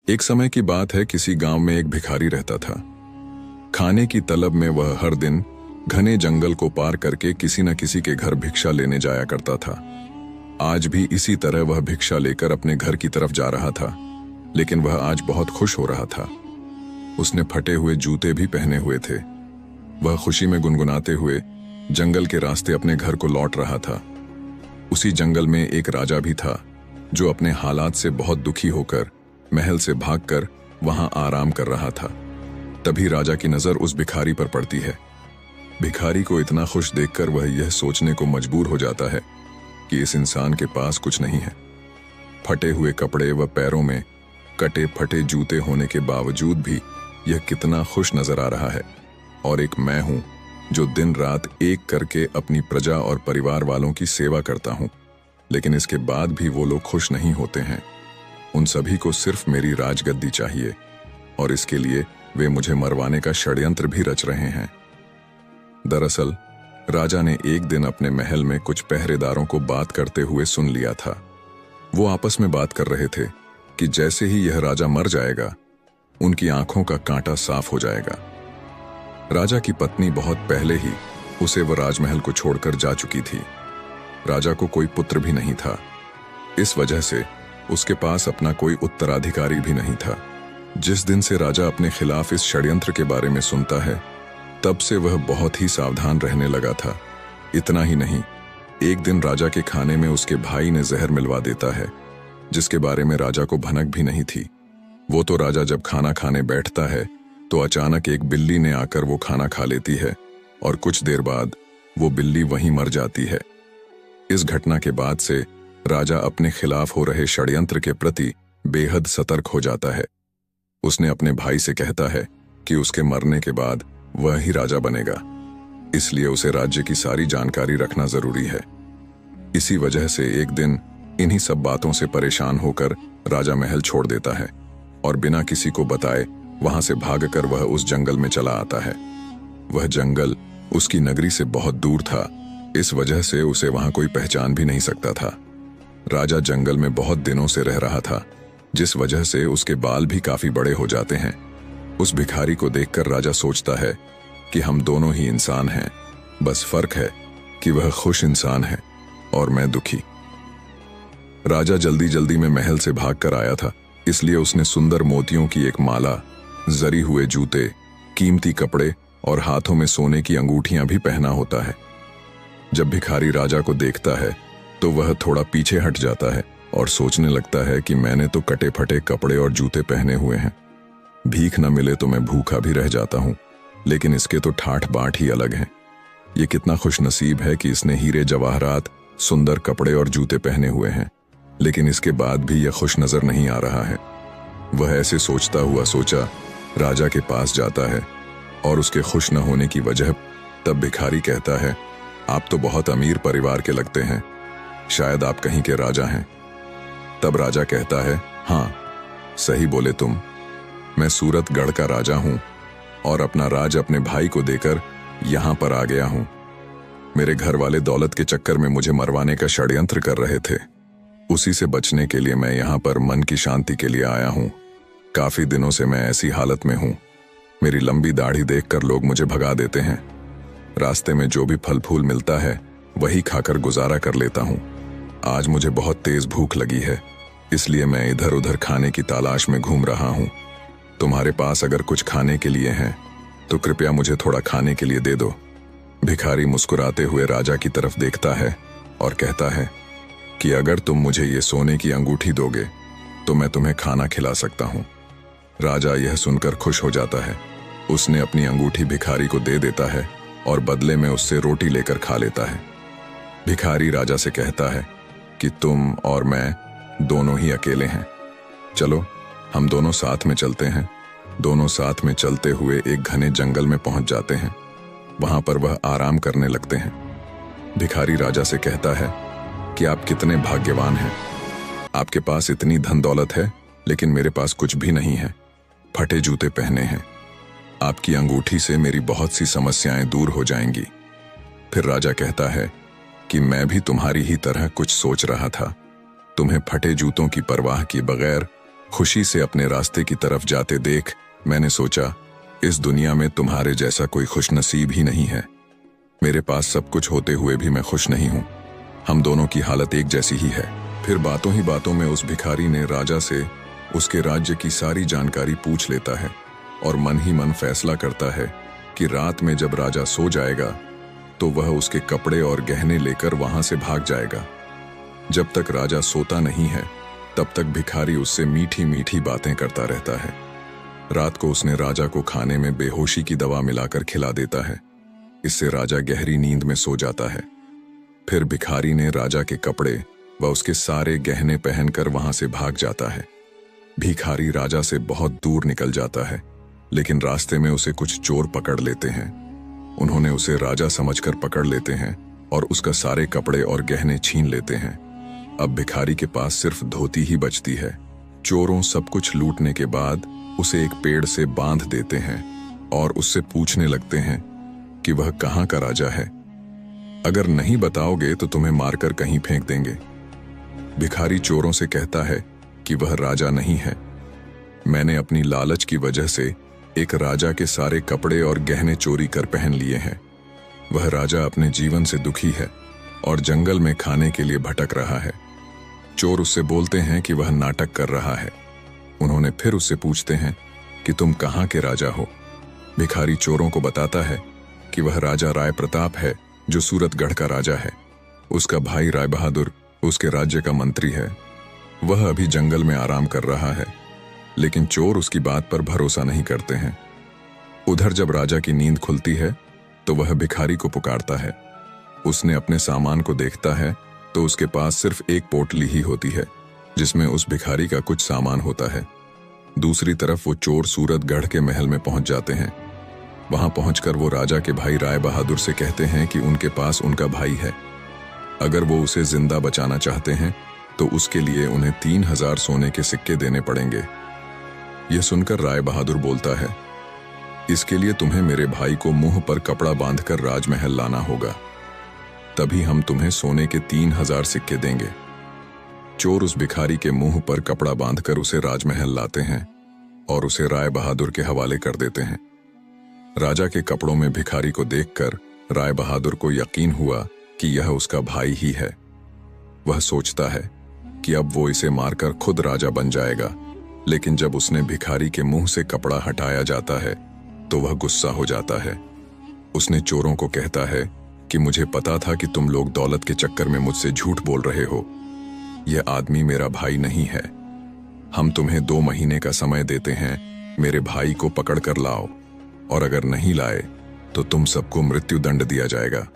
एक समय की बात है, किसी गांव में एक भिखारी रहता था। खाने की तलब में वह हर दिन घने जंगल को पार करके किसी न किसी के घर भिक्षा लेने जाया करता था। आज भी इसी तरह वह भिक्षा लेकर अपने घर की तरफ जा रहा था, लेकिन वह आज बहुत खुश हो रहा था। उसने फटे हुए जूते भी पहने हुए थे। वह खुशी में गुनगुनाते हुए जंगल के रास्ते अपने घर को लौट रहा था। उसी जंगल में एक राजा भी था, जो अपने हालात से बहुत दुखी होकर महल से भागकर वहां आराम कर रहा था। तभी राजा की नजर उस भिखारी पर पड़ती है। भिखारी को इतना खुश देखकर वह यह सोचने को मजबूर हो जाता है कि इस इंसान के पास कुछ नहीं है। फटे हुए कपड़े व पैरों में कटे फटे जूते होने के बावजूद भी यह कितना खुश नजर आ रहा है। और एक मैं हूं जो दिन रात एक करके अपनी प्रजा और परिवार वालों की सेवा करता हूं, लेकिन इसके बाद भी वो लोग खुश नहीं होते हैं। उन सभी को सिर्फ मेरी राजगद्दी चाहिए, और इसके लिए वे मुझे मरवाने का षड्यंत्र भी रच रहे हैं। दरअसल राजा ने एक दिन अपने महल में कुछ पहरेदारों को बात करते हुए सुन लिया था। वो आपस में बात कर रहे थे कि जैसे ही यह राजा मर जाएगा, उनकी आंखों का कांटा साफ हो जाएगा। राजा की पत्नी बहुत पहले ही उसे वह राजमहल को छोड़कर जा चुकी थी। राजा को कोई पुत्र भी नहीं था। इस वजह से उसके पास अपना कोई उत्तराधिकारी भी नहीं था। जिस दिन से राजा अपने खिलाफ इस षड्यंत्र के बारे में सुनता है, तब से वह बहुत ही सावधान रहने लगा था। इतना ही नहीं, एक दिन राजा के खाने में उसके भाई ने जहर मिलवा देता है, जिसके बारे में राजा को भनक भी नहीं थी। वो तो राजा जब खाना खाने बैठता है तो अचानक एक बिल्ली ने आकर वो खाना खा लेती है, और कुछ देर बाद वो बिल्ली वहीं मर जाती है। इस घटना के बाद से राजा अपने खिलाफ हो रहे षड्यंत्र के प्रति बेहद सतर्क हो जाता है। उसने अपने भाई से कहता है कि उसके मरने के बाद वह ही राजा बनेगा, इसलिए उसे राज्य की सारी जानकारी रखना जरूरी है। इसी वजह से एक दिन इन्हीं सब बातों से परेशान होकर राजा महल छोड़ देता है और बिना किसी को बताए वहां से भागकर वह उस जंगल में चला आता है। वह जंगल उसकी नगरी से बहुत दूर था, इस वजह से उसे वहां कोई पहचान भी नहीं सकता था। राजा जंगल में बहुत दिनों से रह रहा था, जिस वजह से उसके बाल भी काफी बड़े हो जाते हैं। उस भिखारी को देखकर राजा सोचता है कि हम दोनों ही इंसान हैं, बस फर्क है कि वह खुश इंसान है और मैं दुखी। राजा जल्दी जल्दी में महल से भागकर आया था, इसलिए उसने सुंदर मोतियों की एक माला, जरी हुए जूते, कीमती कपड़े और हाथों में सोने की अंगूठियां भी पहना होता है। जब भिखारी राजा को देखता है तो वह थोड़ा पीछे हट जाता है और सोचने लगता है कि मैंने तो कटे फटे कपड़े और जूते पहने हुए हैं। भीख न मिले तो मैं भूखा भी रह जाता हूं, लेकिन इसके तो ठाठ बाट ही अलग हैं। ये कितना खुशनसीब है कि इसने हीरे जवाहरात, सुंदर कपड़े और जूते पहने हुए हैं, लेकिन इसके बाद भी यह खुश नजर नहीं आ रहा है। वह ऐसे सोचता हुआ सोचा राजा के पास जाता है और उसके खुश न होने की वजह। तब भिखारी कहता है, आप तो बहुत अमीर परिवार के लगते हैं, शायद आप कहीं के राजा हैं। तब राजा कहता है, हाँ सही बोले तुम, मैं सूरतगढ़ का राजा हूं और अपना राज अपने भाई को देकर यहां पर आ गया हूं। मेरे घर वाले दौलत के चक्कर में मुझे मरवाने का षड्यंत्र कर रहे थे, उसी से बचने के लिए मैं यहां पर मन की शांति के लिए आया हूं। काफी दिनों से मैं ऐसी हालत में हूं, मेरी लंबी दाढ़ी देखकर लोग मुझे भगा देते हैं। रास्ते में जो भी फल फूल मिलता है वही खाकर गुजारा कर लेता हूं। आज मुझे बहुत तेज भूख लगी है, इसलिए मैं इधर उधर खाने की तलाश में घूम रहा हूं। तुम्हारे पास अगर कुछ खाने के लिए है तो कृपया मुझे थोड़ा खाने के लिए दे दो। भिखारी मुस्कुराते हुए राजा की तरफ देखता है और कहता है कि अगर तुम मुझे ये सोने की अंगूठी दोगे तो मैं तुम्हें खाना खिला सकता हूं। राजा यह सुनकर खुश हो जाता है। उसने अपनी अंगूठी भिखारी को दे देता है और बदले में उससे रोटी लेकर खा लेता है। भिखारी राजा से कहता है कि तुम और मैं दोनों ही अकेले हैं, चलो हम दोनों साथ में चलते हैं। दोनों साथ में चलते हुए एक घने जंगल में पहुंच जाते हैं। वहां पर वह आराम करने लगते हैं। भिखारी राजा से कहता है कि आप कितने भाग्यवान हैं, आपके पास इतनी धन दौलत है, लेकिन मेरे पास कुछ भी नहीं है। फटे जूते पहने हैं, आपकी अंगूठी से मेरी बहुत सी समस्याएं दूर हो जाएंगी। फिर राजा कहता है कि मैं भी तुम्हारी ही तरह कुछ सोच रहा था। तुम्हें फटे जूतों की परवाह किए बगैर खुशी से अपने रास्ते की तरफ जाते देख मैंने सोचा, इस दुनिया में तुम्हारे जैसा कोई खुशनसीब ही नहीं है। मेरे पास सब कुछ होते हुए भी मैं खुश नहीं हूं। हम दोनों की हालत एक जैसी ही है। फिर बातों ही बातों में उस भिखारी ने राजा से उसके राज्य की सारी जानकारी पूछ लेता है और मन ही मन फैसला करता है कि रात में जब राजा सो जाएगा तो वह उसके कपड़े और गहने लेकर वहां से भाग जाएगा। जब तक राजा सोता नहीं है तब तक भिखारी उससे मीठी मीठी बातें करता रहता है। रात को उसने राजा को खाने में बेहोशी की दवा मिलाकर खिला देता है। इससे राजा गहरी नींद में सो जाता है। फिर भिखारी ने राजा के कपड़े व उसके सारे गहने पहनकर वहां से भाग जाता है। भिखारी राजा से बहुत दूर निकल जाता है, लेकिन रास्ते में उसे कुछ चोर पकड़ लेते हैं। उन्होंने उसे राजा समझकर पकड़ लेते हैं और उसका सारे कपड़े और गहने छीन लेते हैं। अब भिखारी के पास सिर्फ धोती ही बचती है। चोरों सब कुछ लूटने के बाद उसे एक पेड़ से बांध देते हैं और उससे पूछने लगते हैं कि वह कहाँ का राजा है। अगर नहीं बताओगे तो तुम्हें मारकर कहीं फेंक देंगे। भिखारी चोरों से कहता है कि वह राजा नहीं है। मैंने अपनी लालच की वजह से एक राजा के सारे कपड़े और गहने चोरी कर पहन लिए हैं। वह राजा अपने जीवन से दुखी है और जंगल में खाने के लिए भटक रहा है। चोर उससे बोलते हैं कि वह नाटक कर रहा है। उन्होंने फिर उससे पूछते हैं कि तुम कहाँ के राजा हो। भिखारी चोरों को बताता है कि वह राजा राय प्रताप है, जो सूरतगढ़ का राजा है। उसका भाई राय बहादुर उसके राज्य का मंत्री है। वह अभी जंगल में आराम कर रहा है, लेकिन चोर उसकी बात पर भरोसा नहीं करते हैं। उधर जब राजा की नींद खुलती है तो वह भिखारी को पुकारता है। उसने अपने सामान को देखता है तो उसके पास सिर्फ एक पोटली ही होती है, जिसमें उस भिखारी का कुछ सामान होता है। दूसरी तरफ वो चोर सूरतगढ़ के महल में पहुंच जाते हैं। वहां पहुंचकर वो राजा के भाई राय बहादुर से कहते हैं कि उनके पास उनका भाई है। अगर वो उसे जिंदा बचाना चाहते हैं तो उसके लिए उन्हें 3000 सोने के सिक्के देने पड़ेंगे। यह सुनकर राय बहादुर बोलता है, इसके लिए तुम्हें मेरे भाई को मुंह पर कपड़ा बांधकर राजमहल लाना होगा, तभी हम तुम्हें सोने के 3000 सिक्के देंगे। चोर उस भिखारी के मुंह पर कपड़ा बांधकर उसे राजमहल लाते हैं और उसे राय बहादुर के हवाले कर देते हैं। राजा के कपड़ों में भिखारी को देखकर राय बहादुर को यकीन हुआ कि यह उसका भाई ही है। वह सोचता है कि अब वो इसे मारकर खुद राजा बन जाएगा, लेकिन जब उसने भिखारी के मुंह से कपड़ा हटाया जाता है तो वह गुस्सा हो जाता है। उसने चोरों को कहता है कि मुझे पता था कि तुम लोग दौलत के चक्कर में मुझसे झूठ बोल रहे हो। यह आदमी मेरा भाई नहीं है। हम तुम्हें 2 महीने का समय देते हैं, मेरे भाई को पकड़ कर लाओ, और अगर नहीं लाए तो तुम सबको मृत्यु दंड दिया जाएगा,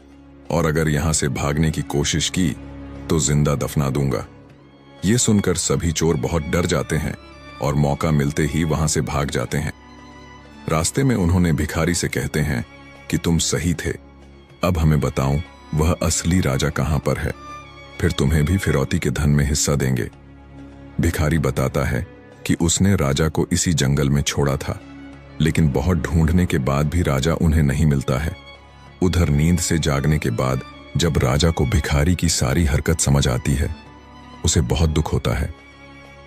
और अगर यहां से भागने की कोशिश की तो जिंदा दफना दूंगा। ये सुनकर सभी चोर बहुत डर जाते हैं और मौका मिलते ही वहां से भाग जाते हैं। रास्ते में उन्होंने भिखारी से कहते हैं कि तुम सही थे, अब हमें बताओ वह असली राजा कहां पर है, फिर तुम्हें भी फिरौती के धन में हिस्सा देंगे। भिखारी बताता है कि उसने राजा को इसी जंगल में छोड़ा था, लेकिन बहुत ढूंढने के बाद भी राजा उन्हें नहीं मिलता है। उधर नींद से जागने के बाद जब राजा को भिखारी की सारी हरकत समझ आती है, उसे बहुत दुख होता है।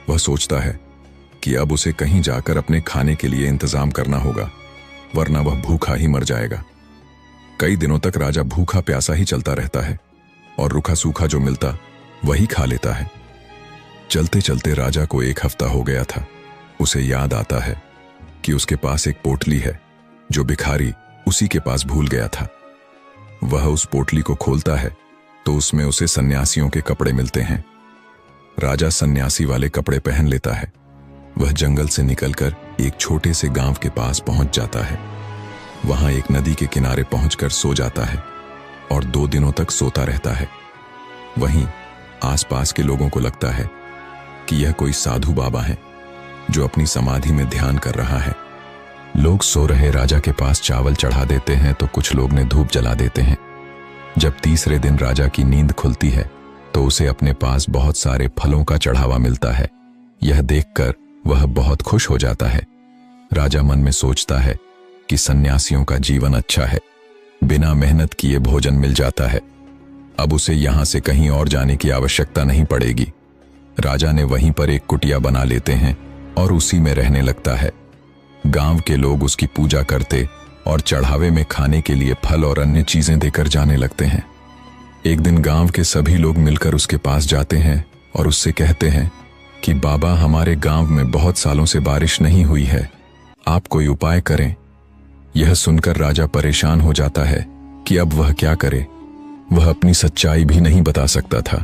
वह सोचता है कि अब उसे कहीं जाकर अपने खाने के लिए इंतजाम करना होगा, वरना वह भूखा ही मर जाएगा। कई दिनों तक राजा भूखा प्यासा ही चलता रहता है और रूखा सूखा जो मिलता वही खा लेता है। चलते चलते राजा को 1 हफ्ता हो गया था। उसे याद आता है कि उसके पास एक पोटली है जो भिखारी उसी के पास भूल गया था। वह उस पोटली को खोलता है तो उसमें उसे सन्यासियों के कपड़े मिलते हैं। राजा सन्यासी वाले कपड़े पहन लेता है। वह जंगल से निकलकर एक छोटे से गांव के पास पहुंच जाता है। वहां एक नदी के किनारे पहुंचकर सो जाता है और 2 दिनों तक सोता रहता है। वहीं आसपास के लोगों को लगता है कि यह कोई साधु बाबा है जो अपनी समाधि में ध्यान कर रहा है। लोग सो रहे राजा के पास चावल चढ़ा देते हैं तो कुछ लोग ने धूप जला देते हैं। जब तीसरे दिन राजा की नींद खुलती है तो उसे अपने पास बहुत सारे फलों का चढ़ावा मिलता है। यह देखकर वह बहुत खुश हो जाता है। राजा मन में सोचता है कि सन्यासियों का जीवन अच्छा है, बिना मेहनत किए भोजन मिल जाता है। अब उसे यहां से कहीं और जाने की आवश्यकता नहीं पड़ेगी। राजा ने वहीं पर एक कुटिया बना लेते हैं और उसी में रहने लगता है। गांव के लोग उसकी पूजा करते और चढ़ावे में खाने के लिए फल और अन्य चीजें देकर जाने लगते हैं। एक दिन गांव के सभी लोग मिलकर उसके पास जाते हैं और उससे कहते हैं कि बाबा, हमारे गांव में बहुत सालों से बारिश नहीं हुई है, आप कोई उपाय करें। यह सुनकर राजा परेशान हो जाता है कि अब वह क्या करे। वह अपनी सच्चाई भी नहीं बता सकता था।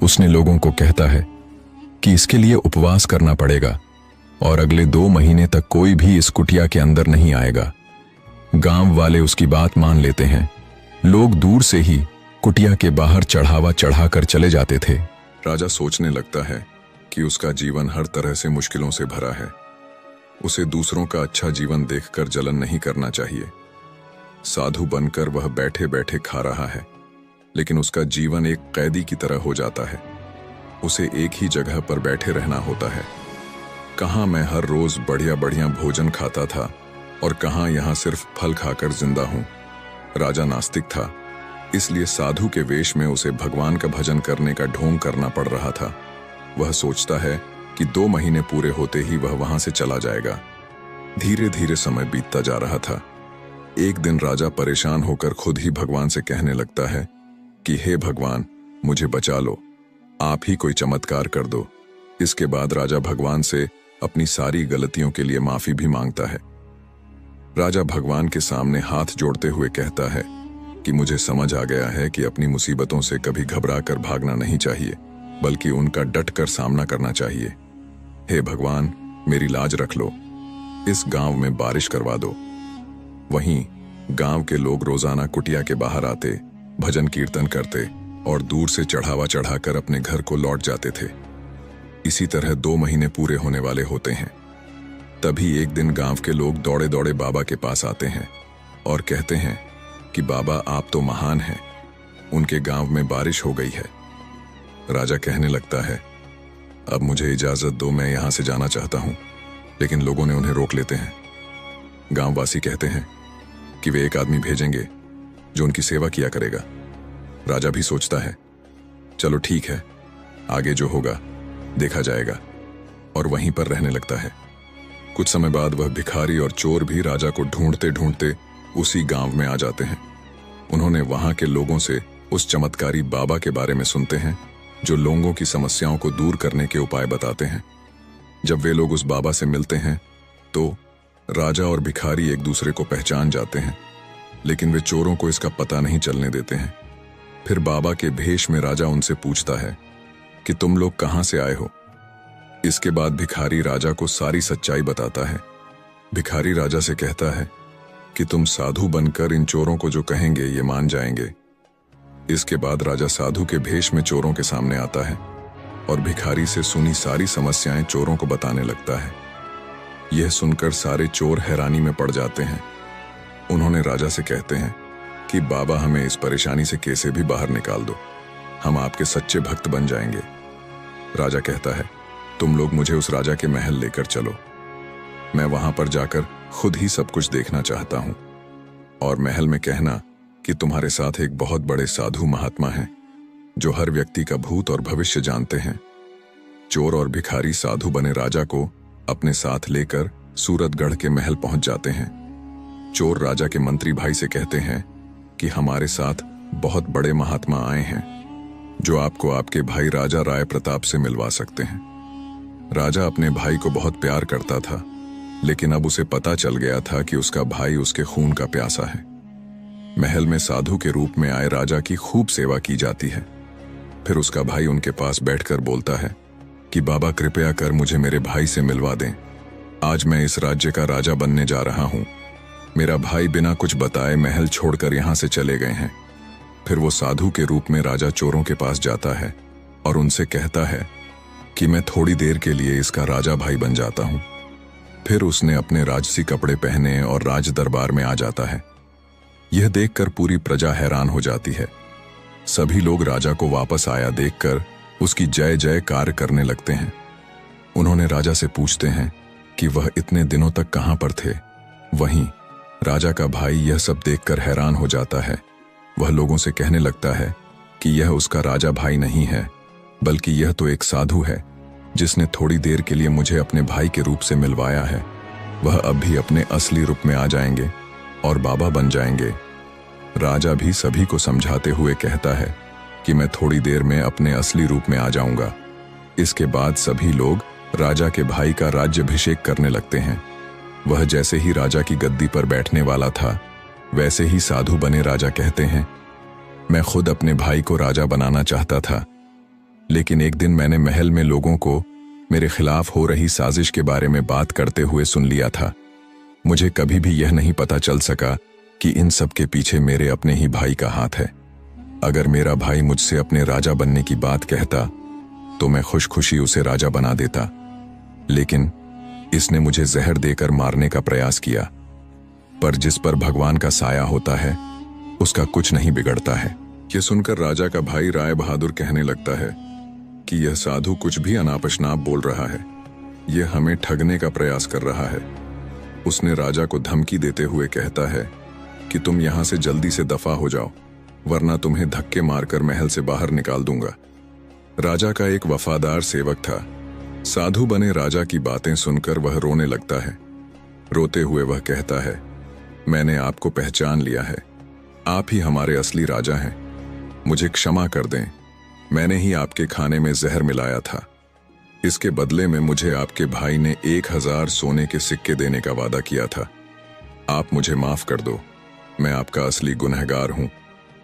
उसने लोगों को कहता है कि इसके लिए उपवास करना पड़ेगा और अगले 2 महीने तक कोई भी इस कुटिया के अंदर नहीं आएगा। गांव वाले उसकी बात मान लेते हैं। लोग दूर से ही कुटिया के बाहर चढ़ावा चढ़ाकर चले जाते थे। राजा सोचने लगता है कि उसका जीवन हर तरह से मुश्किलों से भरा है। उसे दूसरों का अच्छा जीवन देखकर जलन नहीं करना चाहिए। साधु बनकर वह बैठे बैठे खा रहा है, लेकिन उसका जीवन एक कैदी की तरह हो जाता है। उसे एक ही जगह पर बैठे रहना होता है। कहाँ मैं हर रोज बढ़िया बढ़िया भोजन खाता था और कहाँ यहाँ सिर्फ फल खाकर जिंदा हूँ। राजा नास्तिक था, इसलिए साधु के वेश में उसे भगवान का भजन करने का ढोंग करना पड़ रहा था। वह सोचता है कि 2 महीने पूरे होते ही वह वहां से चला जाएगा। धीरे धीरे समय बीतता जा रहा था। एक दिन राजा परेशान होकर खुद ही भगवान से कहने लगता है कि हे भगवान, मुझे बचा लो, आप ही कोई चमत्कार कर दो। इसके बाद राजा भगवान से अपनी सारी गलतियों के लिए माफी भी मांगता है। राजा भगवान के सामने हाथ जोड़ते हुए कहता है कि मुझे समझ आ गया है कि अपनी मुसीबतों से कभी घबरा कर भागना नहीं चाहिए, बल्कि उनका डट कर सामना करना चाहिए। हे भगवान, मेरी लाज रख लो, इस गांव में बारिश करवा दो। वहीं गांव के लोग रोजाना कुटिया के बाहर आते, भजन कीर्तन करते और दूर से चढ़ावा चढ़ाकर अपने घर को लौट जाते थे। इसी तरह 2 महीने पूरे होने वाले होते हैं। तभी एक दिन गांव के लोग दौड़े दौड़े बाबा के पास आते हैं और कहते हैं कि बाबा, आप तो महान हैं, उनके गांव में बारिश हो गई है। राजा कहने लगता है, अब मुझे इजाजत दो, मैं यहां से जाना चाहता हूं। लेकिन लोगों ने उन्हें रोक लेते हैं। गांववासी कहते हैं कि वे एक आदमी भेजेंगे जो उनकी सेवा किया करेगा। राजा भी सोचता है, चलो ठीक है, आगे जो होगा देखा जाएगा, और वहीं पर रहने लगता है। कुछ समय बाद वह भिखारी और चोर भी राजा को ढूंढते ढूंढते उसी गांव में आ जाते हैं। उन्होंने वहां के लोगों से उस चमत्कारी बाबा के बारे में सुनते हैं जो लोगों की समस्याओं को दूर करने के उपाय बताते हैं। जब वे लोग उस बाबा से मिलते हैं तो राजा और भिखारी एक दूसरे को पहचान जाते हैं, लेकिन वे चोरों को इसका पता नहीं चलने देते हैं। फिर बाबा के भेष में राजा उनसे पूछता है कि तुम लोग कहां से आए हो। इसके बाद भिखारी राजा को सारी सच्चाई बताता है। भिखारी राजा से कहता है कि तुम साधु बनकर इन चोरों को जो कहेंगे ये मान जाएंगे। इसके बाद राजा साधु के भेष में चोरों के सामने आता है और भिखारी से सुनी सारी समस्याएं चोरों को बताने लगता है। यह सुनकर सारे चोर हैरानी में पड़ जाते हैं। उन्होंने राजा से कहते हैं कि बाबा, हमें इस परेशानी से कैसे भी बाहर निकाल दो, हम आपके सच्चे भक्त बन जाएंगे। राजा कहता है, तुम लोग मुझे उस राजा के महल लेकर चलो, मैं वहां पर जाकर खुद ही सब कुछ देखना चाहता हूं, और महल में कहना कि तुम्हारे साथ एक बहुत बड़े साधु महात्मा हैं जो हर व्यक्ति का भूत और भविष्य जानते हैं। चोर और भिखारी साधु बने राजा को अपने साथ लेकर सूरतगढ़ के महल पहुंच जाते हैं। चोर राजा के मंत्री भाई से कहते हैं कि हमारे साथ बहुत बड़े महात्मा आए हैं जो आपको आपके भाई राजा राय प्रताप से मिलवा सकते हैं। राजा अपने भाई को बहुत प्यार करता था, लेकिन अब उसे पता चल गया था कि उसका भाई उसके खून का प्यासा है। महल में साधु के रूप में आए राजा की खूब सेवा की जाती है। फिर उसका भाई उनके पास बैठकर बोलता है कि बाबा, कृपया कर मुझे मेरे भाई से मिलवा दें, आज मैं इस राज्य का राजा बनने जा रहा हूं। मेरा भाई बिना कुछ बताए महल छोड़कर यहां से चले गए हैं। फिर वो साधु के रूप में राजा चोरों के पास जाता है और उनसे कहता है कि मैं थोड़ी देर के लिए इसका राजा भाई बन जाता हूं। फिर उसने अपने राजसी कपड़े पहने और राज दरबार में आ जाता है। यह देखकर पूरी प्रजा हैरान हो जाती है। सभी लोग राजा को वापस आया देखकर उसकी जय जय कार्य करने लगते हैं। उन्होंने राजा से पूछते हैं कि वह इतने दिनों तक कहां पर थे। वहीं राजा का भाई यह सब देखकर हैरान हो जाता है। वह लोगों से कहने लगता है कि यह उसका राजा भाई नहीं है, बल्कि यह तो एक साधु है जिसने थोड़ी देर के लिए मुझे अपने भाई के रूप से मिलवाया है, वह अब भी अपने असली रूप में आ जाएंगे और बाबा बन जाएंगे। राजा भी सभी को समझाते हुए कहता है कि मैं थोड़ी देर में अपने असली रूप में आ जाऊंगा। इसके बाद सभी लोग राजा के भाई का राज्याभिषेक करने लगते हैं। वह जैसे ही राजा की गद्दी पर बैठने वाला था, वैसे ही साधु बने राजा कहते हैं, मैं खुद अपने भाई को राजा बनाना चाहता था, लेकिन एक दिन मैंने महल में लोगों को मेरे खिलाफ हो रही साजिश के बारे में बात करते हुए सुन लिया था। मुझे कभी भी यह नहीं पता चल सका कि इन सब के पीछे मेरे अपने ही भाई का हाथ है। अगर मेरा भाई मुझसे अपने राजा बनने की बात कहता तो मैं खुश खुशी उसे राजा बना देता, लेकिन इसने मुझे जहर देकर मारने का प्रयास किया। पर जिस पर भगवान का साया होता है, उसका कुछ नहीं बिगड़ता है। यह सुनकर राजा का भाई राय बहादुर कहने लगता है कि यह साधु कुछ भी अनाप-शनाप बोल रहा है, यह हमें ठगने का प्रयास कर रहा है। उसने राजा को धमकी देते हुए कहता है कि तुम यहां से जल्दी से दफा हो जाओ, वरना तुम्हें धक्के मारकर महल से बाहर निकाल दूंगा। राजा का एक वफादार सेवक था। साधु बने राजा की बातें सुनकर वह रोने लगता है। रोते हुए वह कहता है, मैंने आपको पहचान लिया है, आप ही हमारे असली राजा हैं। मुझे क्षमा कर दें, मैंने ही आपके खाने में जहर मिलाया था। इसके बदले में मुझे आपके भाई ने 1000 सोने के सिक्के देने का वादा किया था। आप मुझे माफ कर दो, मैं आपका असली गुनहगार हूं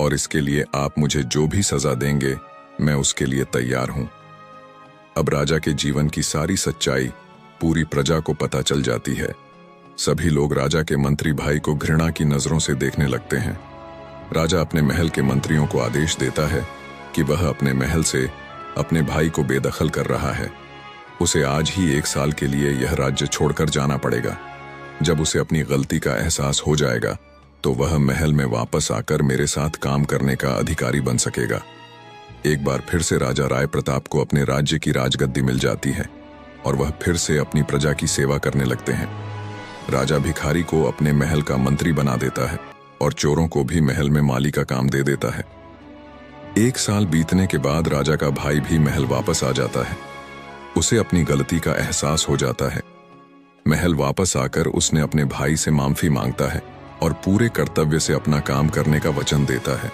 और इसके लिए आप मुझे जो भी सजा देंगे, मैं उसके लिए तैयार हूं। अब राजा के जीवन की सारी सच्चाई पूरी प्रजा को पता चल जाती है। सभी लोग राजा के मंत्री भाई को घृणा की नजरों से देखने लगते हैं। राजा अपने महल के मंत्रियों को आदेश देता है कि वह अपने महल से अपने भाई को बेदखल कर रहा है। उसे आज ही 1 साल के लिए यह राज्य छोड़कर जाना पड़ेगा। जब उसे अपनी गलती का एहसास हो जाएगा तो वह महल में वापस आकर मेरे साथ काम करने का अधिकारी बन सकेगा। एक बार फिर से राजा राय प्रताप को अपने राज्य की राजगद्दी मिल जाती है और वह फिर से अपनी प्रजा की सेवा करने लगते हैं। राजा भिखारी को अपने महल का मंत्री बना देता है और चोरों को भी महल में माली का काम दे देता है। 1 साल बीतने के बाद राजा का भाई भी महल वापस आ जाता है। उसे अपनी गलती का एहसास हो जाता है। महल वापस आकर उसने अपने भाई से माफी मांगता है और पूरे कर्तव्य से अपना काम करने का वचन देता है।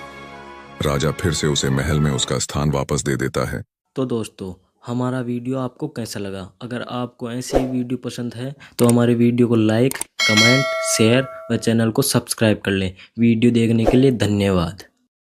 राजा फिर से उसे महल में उसका स्थान वापस दे देता है। तो दोस्तों, हमारा वीडियो आपको कैसा लगा? अगर आपको ऐसे ही वीडियो पसंद है तो हमारे वीडियो को लाइक, कमेंट, शेयर व चैनल को सब्सक्राइब कर लें। वीडियो देखने के लिए धन्यवाद।